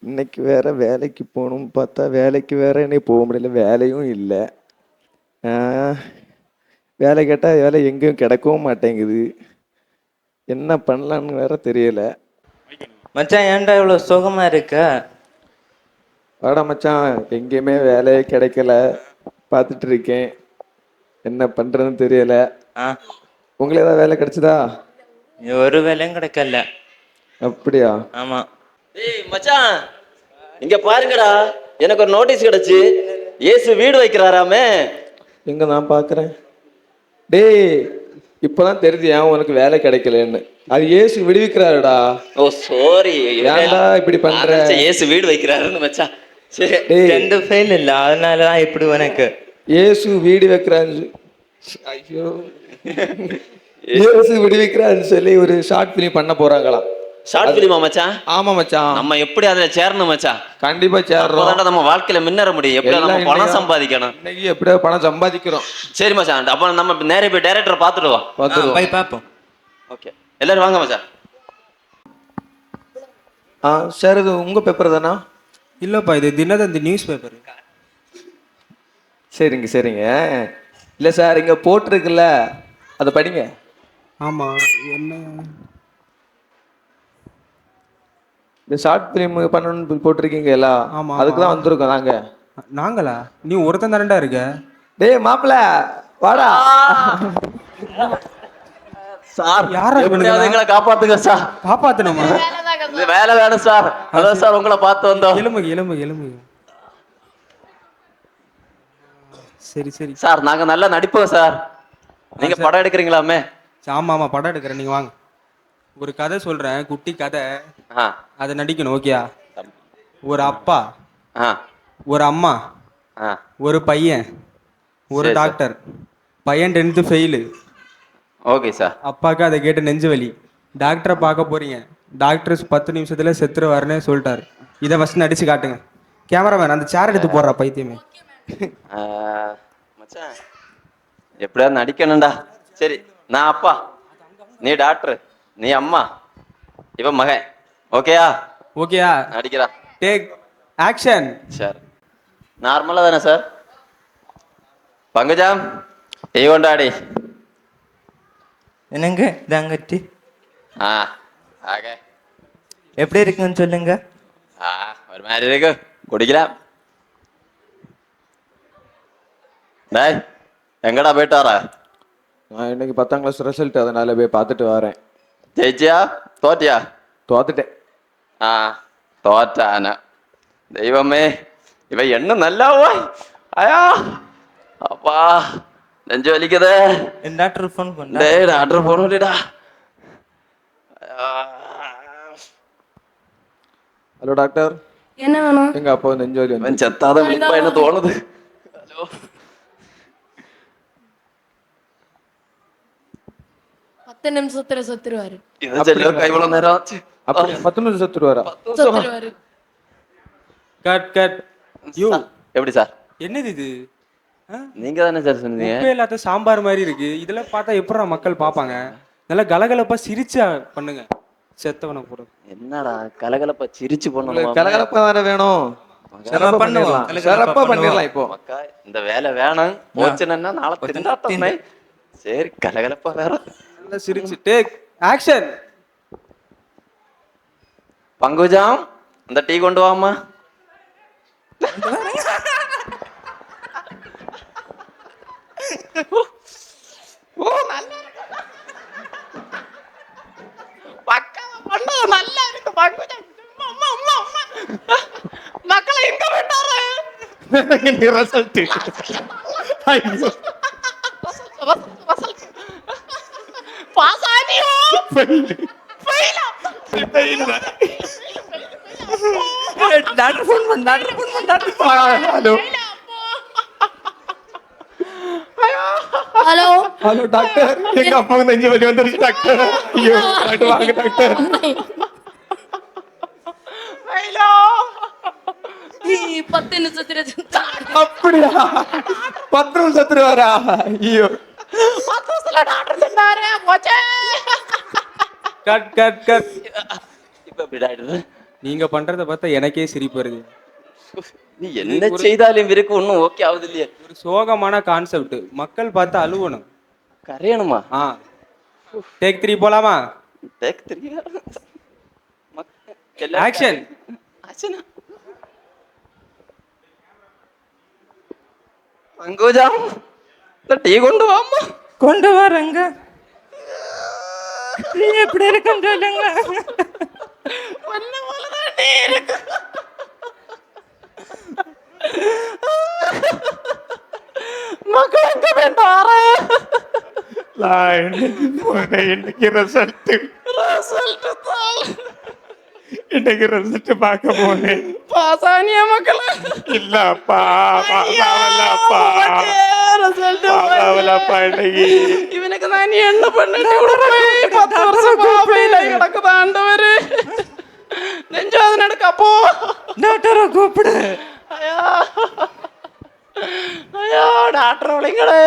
இன்னைக்கு வேற வேலைக்கு போகணும்னு பார்த்தா வேலைக்கு வேற இன்னைக்கு போக முடியல, வேலையும் இல்லை. வேலை கேட்டால் வேலை எங்கேயும் கிடைக்கவும் மாட்டேங்குது. என்ன பண்ணலான்னு வேற தெரியல. மச்சான் ஏன்டா இவ்வளவு சோகமா இருக்க? வாடா மச்சான், எங்கேயுமே வேலையே கிடைக்கல, பார்த்துட்டு இருக்கேன். என்ன பண்றதுன்னு தெரியல. உங்களுக்கு ஏதாவது வேலை கிடைச்சதா? ஒரு வேலையும் கிடைக்கல. அப்படியா? ஆமா. ஏய் மச்சான், இங்க பாருங்கடா, எனக்கு ஒரு நோட்டீஸ் கிடைச்சு. இயேசு வீடு வைக்கிறாராமே. எங்க நான் பாக்குறேன். டேய், இப்பதான் தெரியுது ஏன் உனக்கு வேலை கிடைக்கலன்னு. அது இயேசு விடுவிக்கிறாருடா. ஓ சாரி, ஏன்டா இப்படி பண்ற? இயேசு வீடு வைக்கிறாருன்னு மச்சான். சரி, எந்த ஃபெயில் இல்ல, அதனாலதான் இப்படி உனக்கு. இயேசு வீடு வைக்கிறாரு. ஐயோ, இயேசு விடுவிக்கிறாருன்னு சொல்லி ஒரு ஷார்ட் பிலிம் பண்ண போறாங்களாம். ஷார்ட் பிலிமா மச்சான்? ஆமா மச்சான். நம்ம எப்படி அதுல சேரணும் மச்சான்? கண்டிப்பா சேரணும். நம்ம வாழ்க்கையில முன்னேற முடியும். எப்படி நம்ம பணம் சம்பாதிக்கணும். இன்னைக்கு எப்படியா பணம் சம்பாதிக்கிறோம். சரி மச்சான், அப்ப நம்ம நேரே போய் டைரக்டரை பார்த்துட்டு வா. போய் பாப்போம். ஓகே, எல்லாரும் வாங்க மச்சான். சார், இது உங்க பேப்பர் தானா? இல்லப்பா, இது தினதந்தி நியூஸ் பேப்பர். சரிங்க சரிங்க. இல்லை சார், இங்கே போட்டிருக்குல்ல, அதை படிங்க. ஆமாம், என்ன இந்த ஷார்ட் ஃபிலிம் பண்ணணும்னு போட்டிருக்கீங்க. ஆமாம், அதுக்கு தான் வந்திருக்கோம் நாங்களா? நீ ஒருத்தன் தானடா இருக்க. டேய் மாப்பிள்ள, வாடா. சார், யாரா எங்களை காப்பாத்துங்க சார். காப்பாத்தணுமா? வேலை வேணும் சார். அதான் சார் உங்களை பார்த்து வந்தோம். எலும்பு. சரி சரி சார், நாங்க நல்லா நடிப்போம் சார். நீங்க படம் எடுக்கிறீங்களாமே? ஆமா படம் எடுக்கிறேன், நீங்க வாங்க. ஒரு கதை சொல்றேன், குட்டி கதை. அதை நடிக்கணும், ஓகேயா? ஒரு அப்பா, ஒரு அம்மா, ஒரு பையன், ஒரு டாக்டர். பையன் 10th ஃபெயிலு. Okay sir. அப்பாவுக்கு அதை கேட்டு நெஞ்சு வலி. டாக்டரை பார்க்க போறீங்க. டாக்டர் 10 நிமிஷத்துல செத்துருவாருன்னு சொல்லிட்டாரு. இதை ஃபர்ஸ்ட் நடிச்சு காட்டுங்க. கேமராமேன், அந்த சேர் எடுத்து போடுறா பைத்தியமே. மச்சான், எப்படியாவது நடிக்கணும்டா. சரி, நான் அப்பா, நீ டாக்டர், நீ அம்மா, இவன் மகன். ஓகேயா? ஓகேயா? நடிக்கிறா. Take action. சார், நார்மலா தானே சார்? பங்குஜாம், டீ கொண்டாடி. என்னங்க தாங்கட்டி? ஓகே. எப்படி இருக்குன்னு சொல்லுங்க. ஒரு மாதிரி இருக்கு, குடிக்கலாம். டேய், எங்கடா போயிட்டு வர? நான் இன்னைக்கு 10ஆம் கிளாஸ் ரிசல்ட், அதனால போய் பார்த்துட்டு வரேன். ஜெயிச்சியா தோத்தியா? தோத்துட்டேன். தோற்றான தெய்வமே, இவ என்ன நல்லாவா? ஐயா அப்பா, நெஞ்சு வலிக்குதே. டாக்டர் ஃபோன் பண்ண. டேய், டாக்டர் போன் பண்ணிடா. ஹலோ டாக்டர், என்ன வேணும்? எங்க அப்பா நெஞ்சு வலி வந்து செத்தாத விழிப்பா என்ன தோணுது. ஹலோ, 10 நிமிஷத்துல செத்துருவாரு. இவ்வளவு நேரம் ஆச்சு. அப்படி 10 நிமிஷம் செத்துருவாரா? செத்துருவாரு. Cut you. எப்படி சார்? என்னது இது? நீங்க தானே சார் சொன்னீங்க? உப்பே இல்லாத சாம்பார் மாதிரி இருக்கு. இதெல்லாம் பார்த்தா எப்படா மக்கள் பார்ப்பாங்க? நல்லா கலகலப்பா சிரிச்சா பண்ணுங்க. செத்தவனை போடு. என்னடா கலகலப்பா சிரிச்சு பண்ணணும்? கலகலப்பா வேற வேணும். சிறப்பா பண்ணிடலாம். இப்போ மக்கா, இந்த வேலை வேணும். போச்சுன்னா நாளை திண்டாட்டமே. சரி, கலகலப்பா வேற. நல்லா சிரிச்சு. Take action. பங்குஜாம், இந்த டீ கொண்டு வாமா. மக்களை எங்க விட்டாரு? டாக்டர் ஃபோன் பண்ண. ஹலோ ஹலோ ஹலோ டாக்டர், எங்க அப்பாவுக்கு நெஞ்சு வலி வந்துருச்சு டாக்டர். ஐயோ டாக்டர், வாங்க டாக்டர். 10 நிமிஷத்துல செத்துருவாரு. அப்படியா? 10 நிமிஷம் செத்துருவாரா? ஐயோ, கட். இப்ப எப்படி டாக்டர்? நீங்க பண்றத பார்த்தா எனக்கே சிரிப்பு வருது. நீ என்ன செய்தாலும் இவருக்கு ஒன்றும் ஓகே ஆகுது இல்லையே. ஒரு சோகமான கான்செப்ட், மக்கள் பார்த்து அழுவணும். கரையணுமா? ஆ, டேக் 3 போலாமா? Take 3 action. ஆக்ஷனா? பங்குஜா டீ கொண்டு வாம்மா. கொண்டு வரேங்க. நீ எப்படி இருக்குன்னு சொல்லுங்க. ஒன்ன போலதான் நீ இருக்கு. மக்கள் எங்க வேண்டார இன்னைக்கு ரிசல்ட் இன்னைக்கு ரிசல்ட் பார்க்க போனேன். பாசானிய மக்கள் இல்லப்பா இன்னைக்கு இவனுக்கு நான் என்ன பண்ணிட்டு 10 வருஷம் பாப்பையில கிடக்குது ஆண்டவரு. நெஞ்சாவது நடக்க அப்போ டாக்டரை கூப்பிடு. ஐயா ஐயா டாக்டர் விளைங்களே.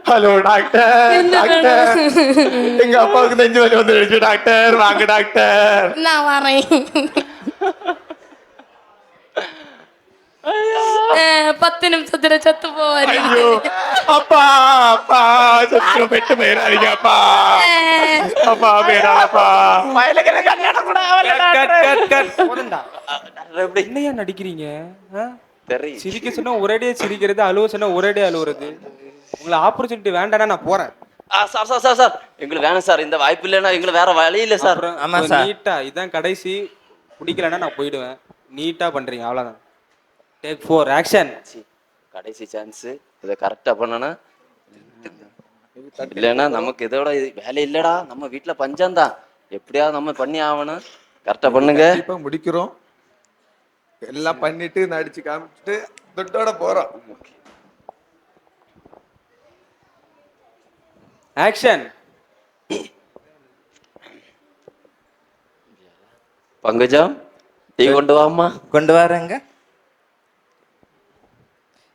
Hello doctor. டாக்டர் எங்க அப்பாவுக்கு நெஞ்சு வலி வந்துடுச்சு டாக்டர். வாங்க டாக்டர். நான் வரேன். 10 நிமிஷத்துல செத்து போவாரு. ஐயோ அப்பா அப்பா சத்திரம் பெட்டு போயிடாதீங்க அப்பா. அப்பா வேணாப்பா. வயலுக்கு கல்யாணம் கூட போதும்டா. எப்படி என்னையா நடிக்கிறீங்க? ஆ? தெரியும். சிரிக்க சொன்னா ஒரேடியே சிரிக்கிறது, அழுவ சொன்னா ஒரேடியே அழுவுறது. உங்களை ஆப்பர்ச்சுனிட்டி வேண்டாம்னா நான் போறேன். சார் சார் சார் சார் எங்களுக்கு வேணும் சார். இந்த வாய்ப்பு இல்லைன்னா எங்களுக்கு வேற வழி இல்லை சார். அப்புறம் ஆமா சார். நீட்டா இதான் கடைசி, பிடிக்கலன்னா நான் போயிடுவேன். நீட்டா பண்றீங்க, அவ்வளவுதான். Take 4 action. கடைசி சான்ஸ், இதை கரெக்டா பண்ணணும். இல்லைன்னா நமக்கு இதோட வேலை இல்லடா. நம்ம வீட்டுல பஞ்சம்தான், எப்படியாவது நம்ம பண்ணி ஆகணும். கரெக்டா பண்ணுங்க. இப்ப முடிக்கிறோம். எல்லாம் பண்ணிட்டு நடிச்சு காமிச்சிட்டு தொட்டோட போறோம். ஆக்ஷன். பங்குஜம் டீ கொண்டு வாம்மா. கொண்டு வரேங்க.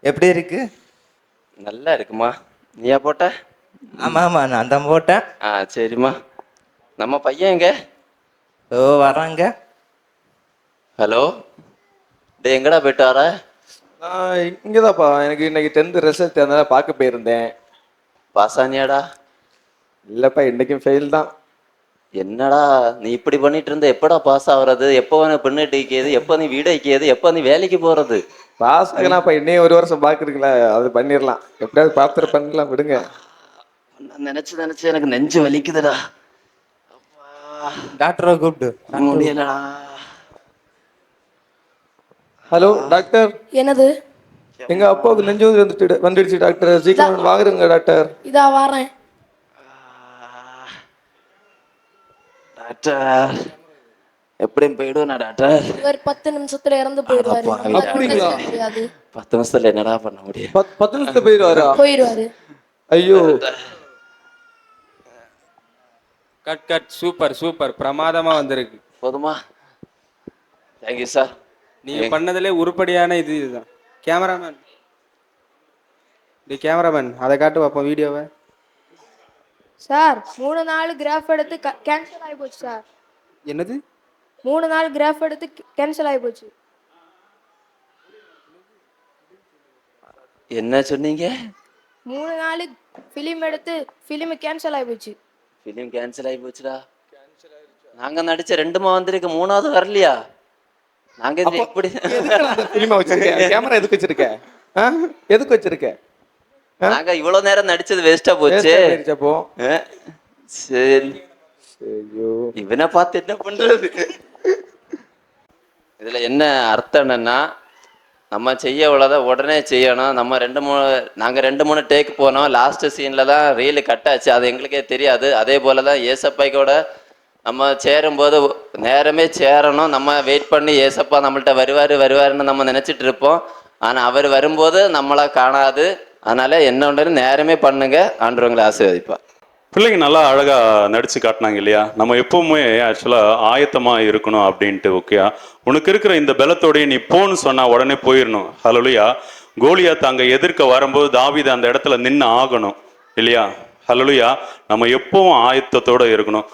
எப்படி இருக்கு? நல்லா இருக்குமா. நீயா போட்ட? ஆமா ஆமா நான் தான் போட்டேன். சரிம்மா. நம்ம பையன் எங்க? ஓ வராங்க. ஹலோ டே எங்கடா போயிட்டு வர? இங்கதான்ப்பா. எனக்கு இன்னைக்கு 10th ரிசல்ட் அதனால பார்க்க போயிருந்தேன். பாசானியாடா? இல்லப்பா இன்னைக்கும் ஃபெயில் தான். என்னடா நீ இப்படி பண்ணிட்டு இருந்த, எப்படா பாஸ் ஆகுறது? எப்போ பெண்ணு வைக்கிறது? எப்போ நீ வீடு வைக்கிறது? எப்போ நீ வேலைக்கு போறது? பாஸ் ஆகலாம்ப்பா. இன்னும் 1 வருஷம் பாக்குறீங்களா? அது பண்ணிடலாம். எப்படியாவது பாத்திர பண்ணலாம் விடுங்க. நான் நினைச்சு எனக்கு நெஞ்சு வலிக்குதுடா. டாக்டரை கூப்பிடு. முடியலடா. Hello doctor. என்னது? எங்க அப்பாவுக்கு நெஞ்சு வலி வந்துடுச்சு டாக்டர். சீக்கிரம் வாங்குறங்க டாக்டர். இதா வரேன். டாக்டர் எப்படியும் போயிடுவேண்ணா டாக்டர். இவர் 10 நிமிஷத்துல இறந்து போயிடுவாரு. அப்படிங்களா? 10 நிமிஷத்துல என்னடா பண்ண முடியும்? 10 நிமிஷத்துல போயிடுவாரு. ஐயோ. Cut cut. சூப்பர் சூப்பர், பிரமாதமா வந்திருக்கு. போதுமா? Thank you sir. நீங்க பண்ணதுல உருப்படியான இதுதான். கேமராமேன், கேமராமேன் அதை காட்டு பார்ப்போம் வீடியோவை. சார் 3 நாள் கிராஃப் எடுத்து கேன்சல் ஆகி போச்சு சார். என்னது? 3 நாள் கிராஃப் எடுத்து கேன்சல் ஆகி போச்சு. என்ன சொன்னீங்க? 3 நாள் ஃபிலிம் எடுத்து ஃபிலிம் கேன்சல் ஆகி போச்சு. ஃபிலிம் கேன்சல் ஆகி போச்சுடா. நாங்க நடிச்ச 2மா வந்திருக்கு, 3வது வரலையா? நாங்க எப்படி சினிமா வச்சிருக்க? கேமரா எதுக்கு வச்சிருக்க? எதுக்கு வச்சிருக்க? நாங்க இவ்வளவு நேரம் நடிச்சது வேஸ்டா போச்சு. சரி இவனை பார்த்து என்ன பண்றது? இதுல என்ன அர்த்தம் என்னன்னா, நம்ம செய்ய உள்ளதை உடனே செய்யணும். நம்ம நாங்க 2-3 டேக் போனோம். லாஸ்ட் சீன்ல தான் ரீல் கட் ஆச்சு. அது எங்களுக்கே தெரியாது. அதே போலதான் ஏசப்பாய் கூட நம்ம சேரும்போது நேரமே சேரணும். நம்ம வெயிட் பண்ணி ஏசப்பா நம்மள்ட்ட வருவாருன்னு நம்ம நினைச்சிட்டு இருப்போம். ஆனா அவர் வரும்போது நம்மளா காணாது. அதனால என்ன ஒன்று நேரமே பண்ணுங்க. ஆண்டவங்களை ஆசீர்வதிப்பா. பிள்ளைங்க நல்லா அழகா நடிச்சு காட்டினாங்க இல்லையா? நம்ம எப்பவுமே ஆக்சுவலா ஆயத்தமா இருக்கணும் அப்படின்ட்டு. ஓகேயா, உனக்கு இருக்கிற இந்த பலத்தோடய நீ போன்னு சொன்னா உடனே போயிடணும். ஹல்லேலூயா. கோலியாத் அங்க எதிர்க்க வரும்போது தாவீது அந்த இடத்துல நின்று ஆகணும் இல்லையா? ஹல்லேலூயா. நம்ம எப்பவும் ஆயத்தத்தோட இருக்கணும்.